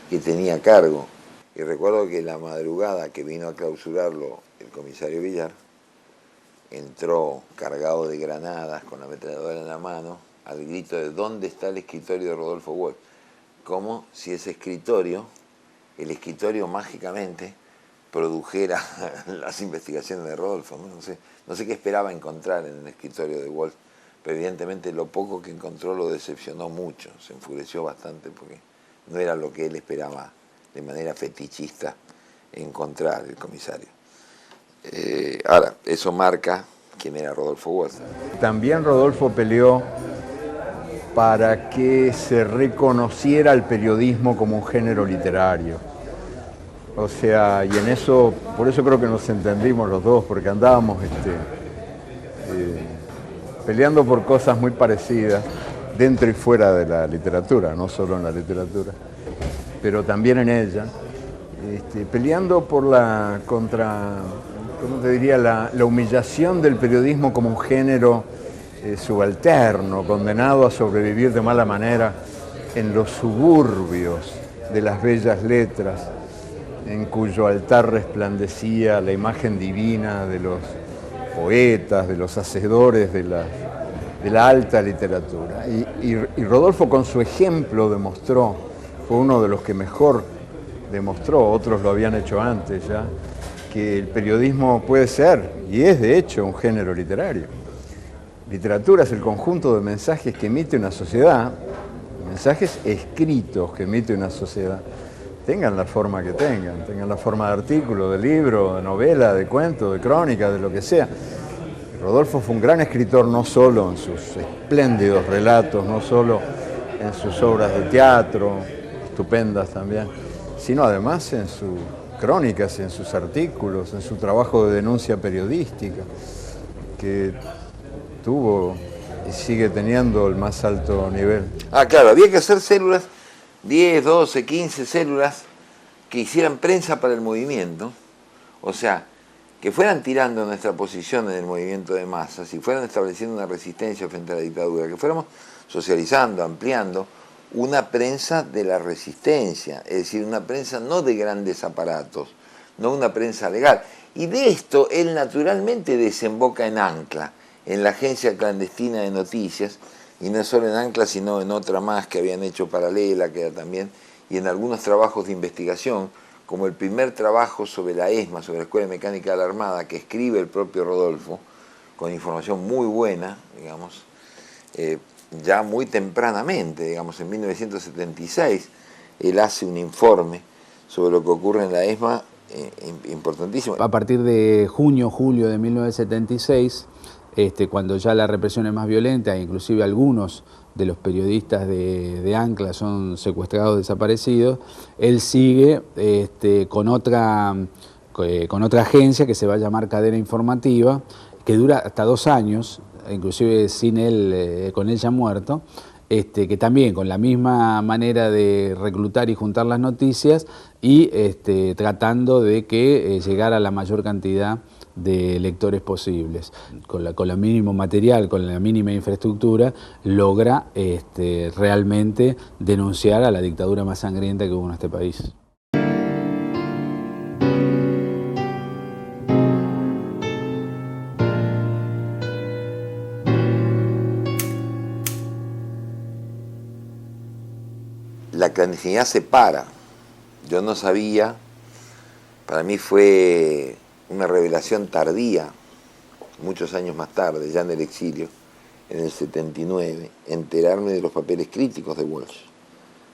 que tenía a cargo. Y recuerdo que la madrugada que vino a clausurarlo el comisario Villar, entró cargado de granadas, con la ametralladora en la mano, al grito de ¿dónde está el escritorio de Rodolfo Walsh? Como si ese escritorio, el escritorio mágicamente produjera las investigaciones de Rodolfo. No sé qué esperaba encontrar en el escritorio de Walsh, pero evidentemente lo poco que encontró lo decepcionó mucho, se enfureció bastante porque no era lo que él esperaba de manera fetichista encontrar el comisario. Ahora, eso marca quién era Rodolfo Walsh. También Rodolfo peleó para que se reconociera el periodismo como un género literario. O sea, y en eso, por eso creo que nos entendimos los dos, porque andábamos peleando por cosas muy parecidas dentro y fuera de la literatura, no solo en la literatura, pero también en ella, peleando por ¿cómo te diría?, la humillación del periodismo como un género subalterno, condenado a sobrevivir de mala manera en los suburbios de las bellas letras, en cuyo altar resplandecía la imagen divina de los poetas, de los hacedores de la alta literatura. Y Rodolfo con su ejemplo demostró, fue uno de los que mejor demostró, otros lo habían hecho antes ya, que el periodismo puede ser, y es de hecho, un género literario. Literatura es el conjunto de mensajes que emite una sociedad, mensajes escritos que emite una sociedad, tengan la forma que tengan la forma de artículo, de libro, de novela, de cuento, de crónica, de lo que sea. Rodolfo fue un gran escritor no solo en sus espléndidos relatos, no solo en sus obras de teatro, estupendas también, sino además en sus crónicas, en sus artículos, en su trabajo de denuncia periodística, que tuvo y sigue teniendo el más alto nivel. Claro, había que hacer células, 10, 12, 15 células que hicieran prensa para el movimiento, o sea, que fueran tirando nuestra posición en el movimiento de masas y fueran estableciendo una resistencia frente a la dictadura, que fuéramos socializando, ampliando una prensa de la resistencia, es decir, una prensa no de grandes aparatos, no una prensa legal. Y de esto él naturalmente desemboca en Ancla, en la agencia clandestina de noticias, y no solo en Ancla, sino en otra más que habían hecho paralela, que era también, y en algunos trabajos de investigación, como el primer trabajo sobre la ESMA, sobre la Escuela Mecánica de la Armada, que escribe el propio Rodolfo, con información muy buena, digamos, ya muy tempranamente, digamos, en 1976, él hace un informe sobre lo que ocurre en la ESMA, importantísimo. A partir de junio, julio de 1976, cuando ya la represión es más violenta, inclusive algunos de los periodistas de Ancla son secuestrados, desaparecidos, él sigue con otra con otra agencia que se va a llamar Cadena Informativa, que dura hasta 2 años, inclusive sin él, con él ya muerto, que también con la misma manera de reclutar y juntar las noticias y tratando de que llegara a la mayor cantidad de lectores posibles. Con la mínimo material, con la mínima infraestructura, logra realmente denunciar a la dictadura más sangrienta que hubo en este país. La clandestinidad se para. Yo no sabía, para mí fue una revelación tardía, muchos años más tarde, ya en el exilio, en el 79, enterarme de los papeles críticos de Walsh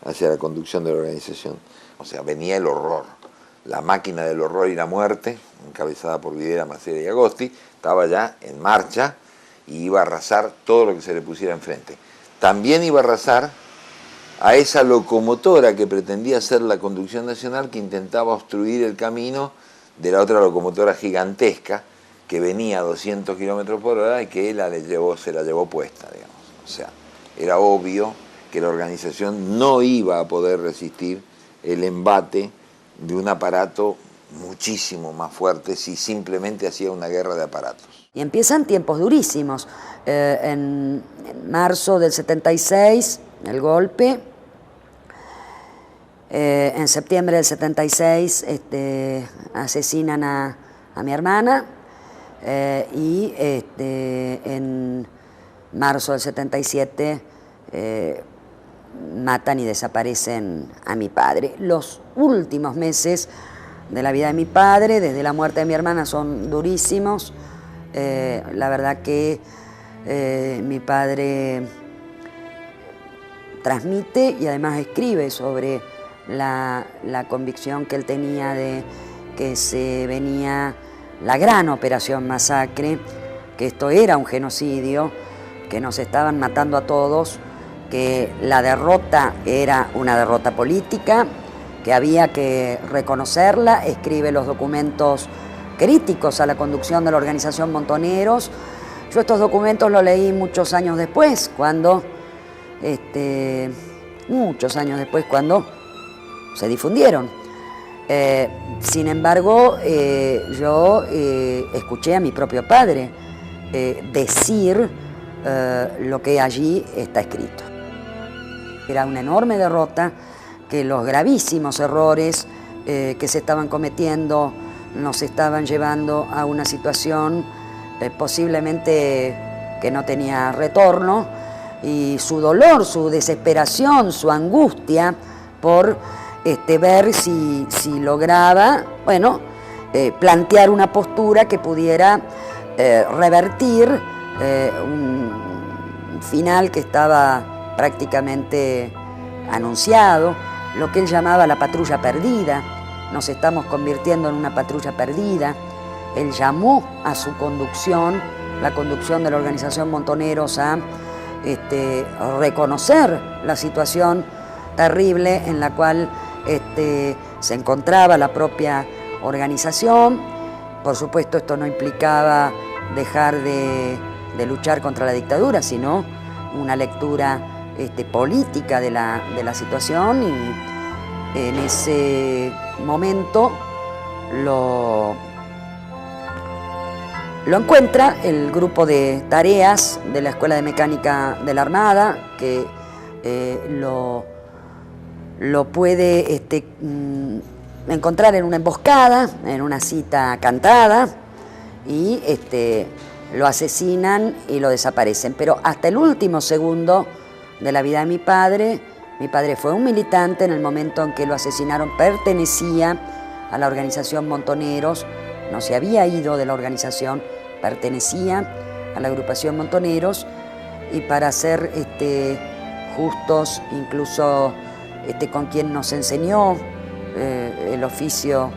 hacia la conducción de la organización. O sea, venía el horror, la máquina del horror y la muerte, encabezada por Videla, Macera y Agosti, estaba ya en marcha y iba a arrasar todo lo que se le pusiera enfrente. También iba a arrasar a esa locomotora que pretendía ser la conducción nacional, que intentaba obstruir el camino de la otra locomotora gigantesca que venía a 200 kilómetros por hora y que se la llevó puesta, digamos. O sea, era obvio que la organización no iba a poder resistir el embate de un aparato muchísimo más fuerte si simplemente hacía una guerra de aparatos. Y empiezan tiempos durísimos. En marzo del 76, el golpe. En septiembre del 76 asesinan a mi hermana y en marzo del 77 matan y desaparecen a mi padre. Los últimos meses de la vida de mi padre, desde la muerte de mi hermana, son durísimos. La verdad que mi padre transmite y además escribe sobre la convicción que él tenía de que se venía la gran operación Masacre, que esto era un genocidio, que nos estaban matando a todos, que la derrota era una derrota política, que había que reconocerla. Escribe los documentos críticos a la conducción de la organización Montoneros. Yo estos documentos los leí muchos años después, cuando se difundieron. Sin embargo, yo escuché a mi propio padre decir lo que allí está escrito. Era una enorme derrota, que los gravísimos errores que se estaban cometiendo nos estaban llevando a una situación posiblemente que no tenía retorno, y su dolor, su desesperación, su angustia por ver si lograba, plantear una postura que pudiera revertir un final que estaba prácticamente anunciado, lo que él llamaba la patrulla perdida. Nos estamos convirtiendo en una patrulla perdida. Él llamó a su conducción, la conducción de la organización Montoneros, a reconocer la situación terrible en la cual se encontraba la propia organización. Por supuesto, esto no implicaba dejar de luchar contra la dictadura, sino una lectura política de la situación, y en ese momento lo encuentra el grupo de tareas de la Escuela de Mecánica de la Armada, que lo puede encontrar en una emboscada, en una cita cantada, y lo asesinan y lo desaparecen. Pero hasta el último segundo de la vida de mi padre fue un militante. En el momento en que lo asesinaron pertenecía a la organización Montoneros, no se había ido de la organización, pertenecía a la agrupación Montoneros, y para ser justos, incluso con quien nos enseñó el oficio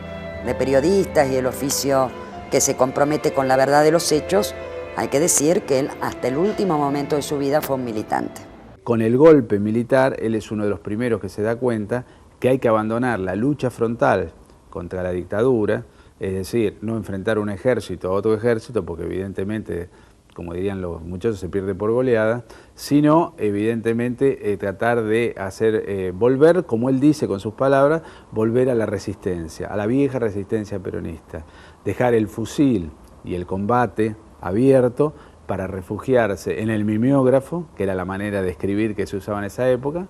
de periodistas y el oficio que se compromete con la verdad de los hechos, hay que decir que él hasta el último momento de su vida fue un militante. Con el golpe militar, él es uno de los primeros que se da cuenta que hay que abandonar la lucha frontal contra la dictadura, es decir, no enfrentar un ejército a otro ejército, porque evidentemente, como dirían los muchachos, se pierde por goleada, sino evidentemente tratar de hacer, volver, como él dice con sus palabras, volver a la resistencia, a la vieja resistencia peronista, dejar el fusil y el combate abierto para refugiarse en el mimeógrafo, que era la manera de escribir que se usaba en esa época,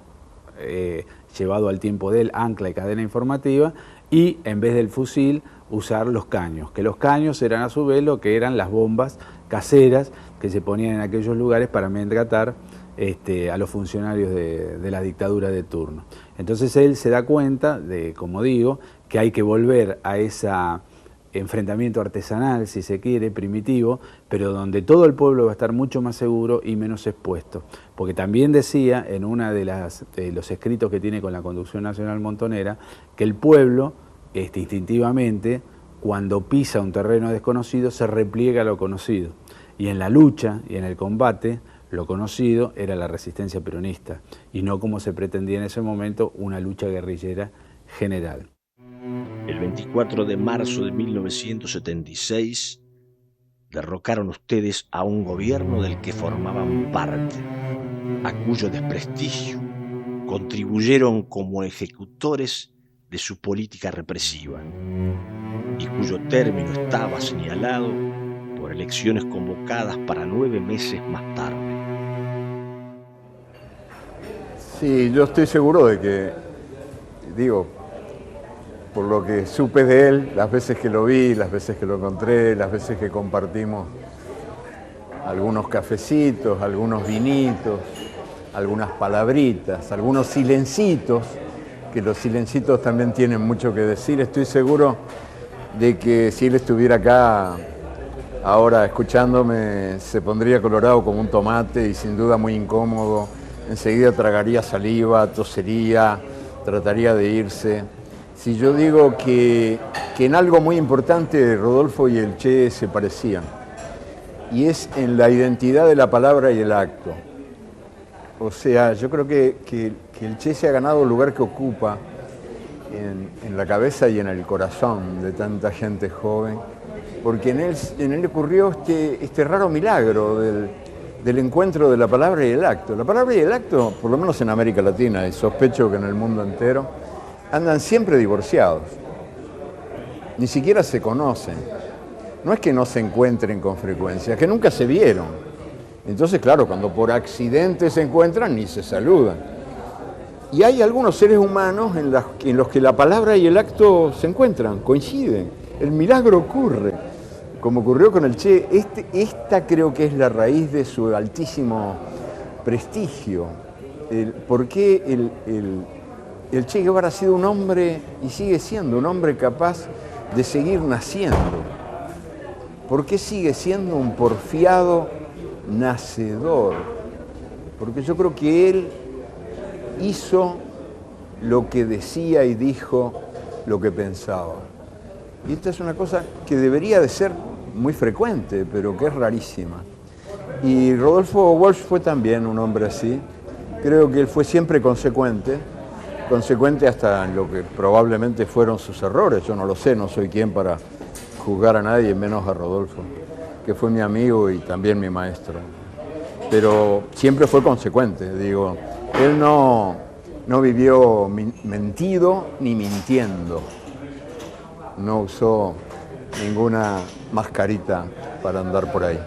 llevado al tiempo de él, ancla y cadena informativa, y en vez del fusil usar los caños, que los caños eran a su vez lo que eran las bombas caseras que se ponían en aquellos lugares para amedrentar a los funcionarios de la dictadura de turno. Entonces él se da cuenta de, como digo, que hay que volver a ese enfrentamiento artesanal, si se quiere, primitivo, pero donde todo el pueblo va a estar mucho más seguro y menos expuesto. Porque también decía en uno de los escritos que tiene con la Conducción Nacional Montonera, que el pueblo, instintivamente, cuando pisa un terreno desconocido, se repliega a lo conocido. Y en la lucha y en el combate, lo conocido era la resistencia peronista, y no como se pretendía en ese momento, una lucha guerrillera general. El 24 de marzo de 1976 derrocaron ustedes a un gobierno del que formaban parte, a cuyo desprestigio contribuyeron como ejecutores de su política represiva y cuyo término estaba señalado por elecciones convocadas para 9 meses más tarde. Sí, yo estoy seguro de que, por lo que supe de él, las veces que lo vi, las veces que lo encontré, las veces que compartimos algunos cafecitos, algunos vinitos, algunas palabritas, algunos silencitos, que los silencitos también tienen mucho que decir. Estoy seguro de que si él estuviera acá ahora escuchándome, se pondría colorado como un tomate y sin duda muy incómodo. Enseguida tragaría saliva, tosería, trataría de irse. Si yo digo que en algo muy importante Rodolfo y el Che se parecían, y es en la identidad de la palabra y el acto. O sea, yo creo que el Che se ha ganado el lugar que ocupa en la cabeza y en el corazón de tanta gente joven, porque en él ocurrió este raro milagro del encuentro de la palabra y el acto. La palabra y el acto, por lo menos en América Latina, y sospecho que en el mundo entero, andan siempre divorciados, ni siquiera se conocen. No es que no se encuentren con frecuencia, es que nunca se vieron. Entonces, claro, cuando por accidente se encuentran, ni se saludan. Y hay algunos seres humanos en los que la palabra y el acto se encuentran, coinciden. El milagro ocurre, como ocurrió con el Che. Esta creo que es la raíz de su altísimo prestigio. ¿Por qué el Che Guevara ha sido un hombre, y sigue siendo un hombre capaz de seguir naciendo? ¿Por qué sigue siendo un porfiado nacedor? Porque yo creo que él hizo lo que decía y dijo lo que pensaba. Y esta es una cosa que debería de ser muy frecuente, pero que es rarísima. Y Rodolfo Walsh fue también un hombre así. Creo que él fue siempre consecuente hasta en lo que probablemente fueron sus errores. Yo no lo sé, no soy quien para juzgar a nadie, menos a Rodolfo, que fue mi amigo y también mi maestro. Pero siempre fue consecuente, digo. Él no vivió mentido ni mintiendo. No usó ninguna mascarita para andar por ahí.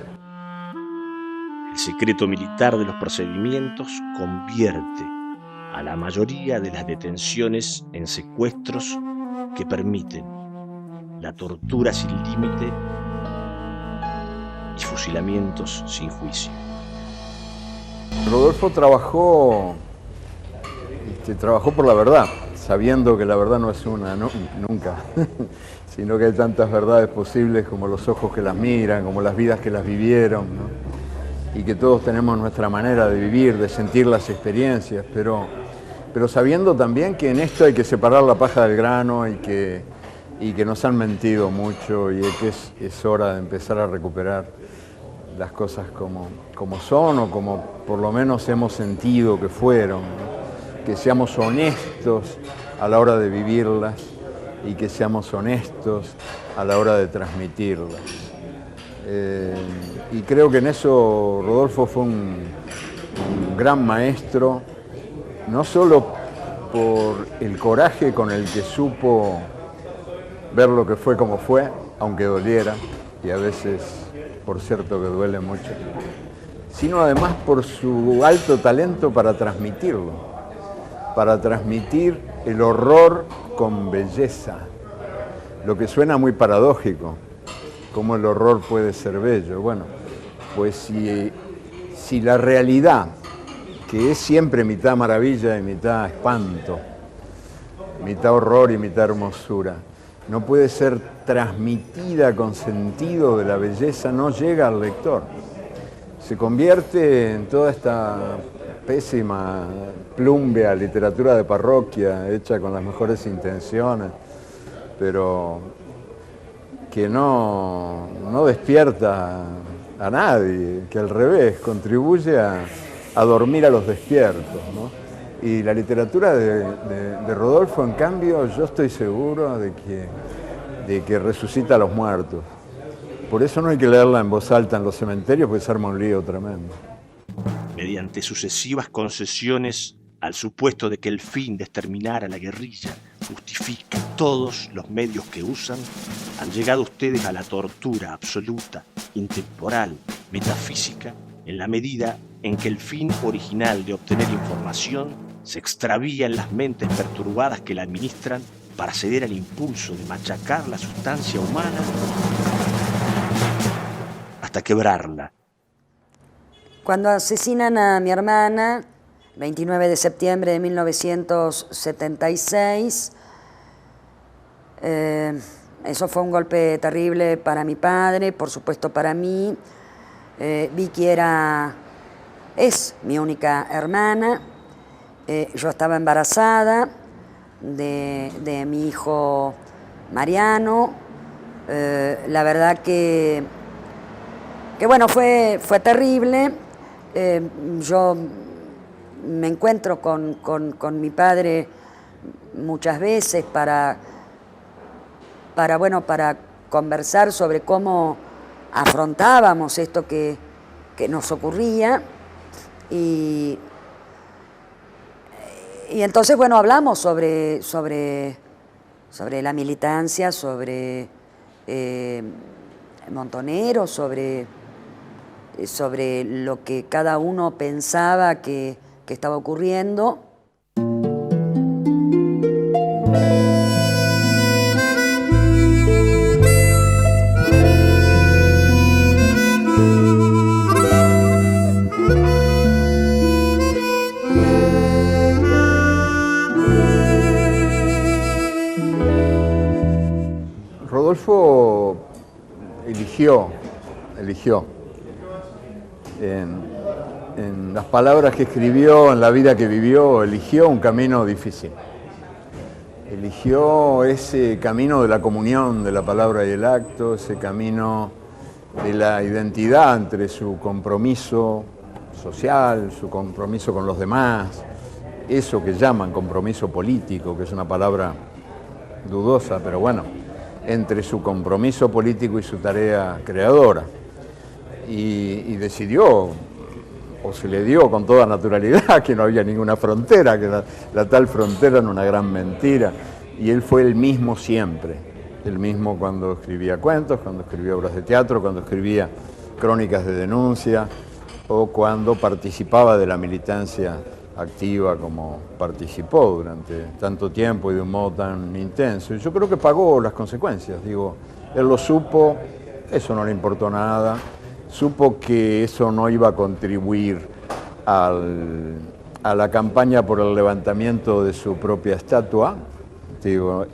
El secreto militar de los procedimientos convierte a la mayoría de las detenciones en secuestros que permiten la tortura sin límite y fusilamientos sin juicio. Rodolfo trabajó por la verdad, sabiendo que la verdad no es una, nunca, sino que hay tantas verdades posibles como los ojos que las miran, como las vidas que las vivieron, ¿no? Y que todos tenemos nuestra manera de vivir, de sentir las experiencias, pero sabiendo también que en esto hay que separar la paja del grano y que nos han mentido mucho y que es hora de empezar a recuperar las cosas como son o como por lo menos hemos sentido que fueron, ¿no? Que seamos honestos a la hora de vivirlas y que seamos honestos a la hora de transmitirlas. Y creo que en eso Rodolfo fue un gran maestro, no solo por el coraje con el que supo ver lo que fue como fue, aunque doliera, y a veces, por cierto, que duele mucho, sino además por su alto talento para transmitirlo, para transmitir el horror con belleza, lo que suena muy paradójico, cómo el horror puede ser bello. Bueno, pues si la realidad, que es siempre mitad maravilla y mitad espanto, mitad horror y mitad hermosura, no puede ser transmitida con sentido de la belleza, no llega al lector. Se convierte en toda esta pésima plumbea literatura de parroquia, hecha con las mejores intenciones, pero que no despierta a nadie, que al revés contribuye a dormir a los despiertos, ¿no? Y la literatura de Rodolfo, en cambio, yo estoy seguro de que resucita a los muertos. Por eso no hay que leerla en voz alta en los cementerios, porque se arma un lío tremendo. Mediante sucesivas concesiones al supuesto de que el fin de exterminar a la guerrilla justifica todos los medios que usan, han llegado ustedes a la tortura absoluta, intemporal, metafísica, en la medida en que el fin original de obtener información se extravía en las mentes perturbadas que la administran para ceder al impulso de machacar la sustancia humana hasta quebrarla. Cuando asesinan a mi hermana, 29 de septiembre de 1976, eso fue un golpe terrible para mi padre, por supuesto para mí. Vicky es mi única hermana. Yo estaba embarazada de mi hijo Mariano. La verdad que bueno, fue terrible. Yo me encuentro con mi padre muchas veces para conversar sobre cómo afrontábamos esto que nos ocurría, y entonces, bueno, hablamos sobre la militancia, sobre Montoneros, sobre lo que cada uno pensaba que estaba ocurriendo. Rodolfo eligió en las palabras que escribió, en la vida que vivió, eligió un camino difícil. Eligió ese camino de la comunión de la palabra y el acto, ese camino de la identidad entre su compromiso social, su compromiso con los demás, eso que llaman compromiso político, que es una palabra dudosa, pero bueno, entre su compromiso político y su tarea creadora. Y decidió, o se le dio con toda naturalidad, que no había ninguna frontera, que la tal frontera era una gran mentira. Y él fue el mismo siempre, el mismo cuando escribía cuentos, cuando escribía obras de teatro, cuando escribía crónicas de denuncia, o cuando participaba de la militancia activa como participó durante tanto tiempo y de un modo tan intenso. Y yo creo que pagó las consecuencias, digo, él lo supo, eso no le importó nada, supo que eso no iba a contribuir a la campaña por el levantamiento de su propia estatua, digo,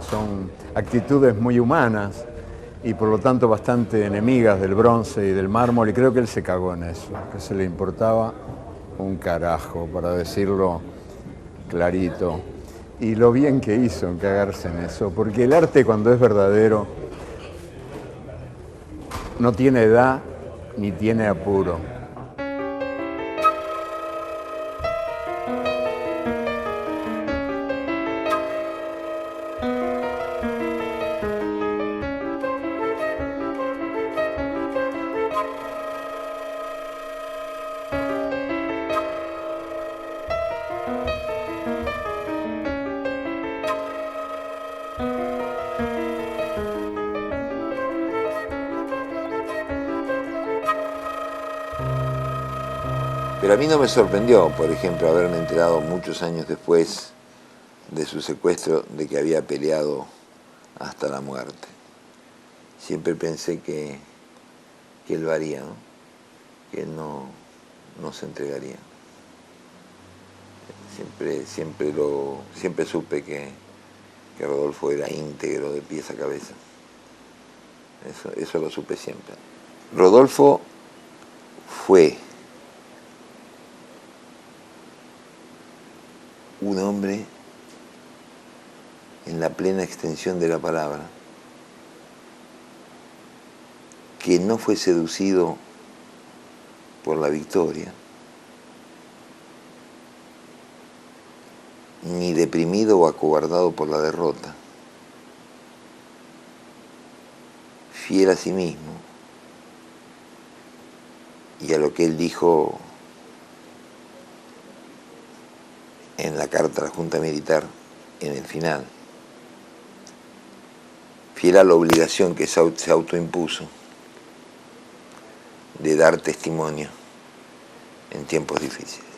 son actitudes muy humanas y por lo tanto bastante enemigas del bronce y del mármol, y creo que él se cagó en eso, que se le importaba un carajo, para decirlo clarito. Y lo bien que hizo en cagarse en eso, porque el arte, cuando es verdadero, no tiene edad ni tiene apuro. Pero a mí no me sorprendió, por ejemplo, haberme enterado muchos años después de su secuestro de que había peleado hasta la muerte. Siempre pensé que él lo haría, ¿no? Que él no se entregaría. Siempre supe que Rodolfo era íntegro de pies a cabeza. Eso lo supe siempre. Rodolfo fue un hombre en la plena extensión de la palabra, que no fue seducido por la victoria, ni deprimido o acobardado por la derrota, fiel a sí mismo y a lo que él dijo en la carta a la Junta Militar en el final, fiel a la obligación que se autoimpuso de dar testimonio en tiempos difíciles.